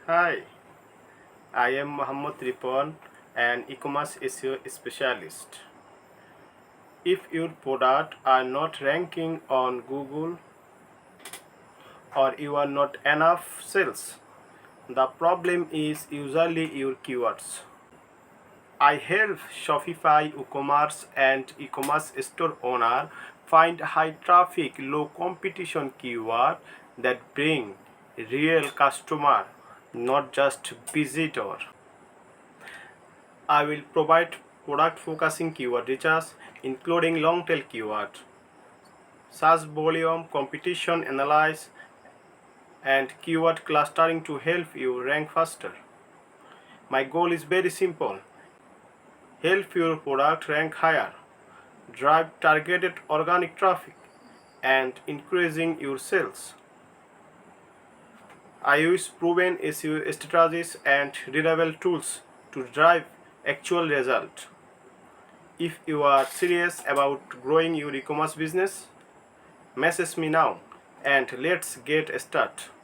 Hi, I am MohammadRepon, an e-commerce SEO specialist. If your product are not ranking on Google or you are not enough sales, the problem is usually your keywords. I help Shopify, WooCommerce and e-commerce store owner find high traffic, low competition keyword that bring real customer, not just visitor. I will provide product focusing keyword research, including long tail keyword, search volume, competition analysis, and keyword clustering to help you rank faster. My goal is very simple: help your product rank higher, drive targeted organic traffic, and increasing your sales. I use proven SEO strategies and reliable tools to drive actual result. If you are serious about growing your e-commerce business, message me now and let's get started.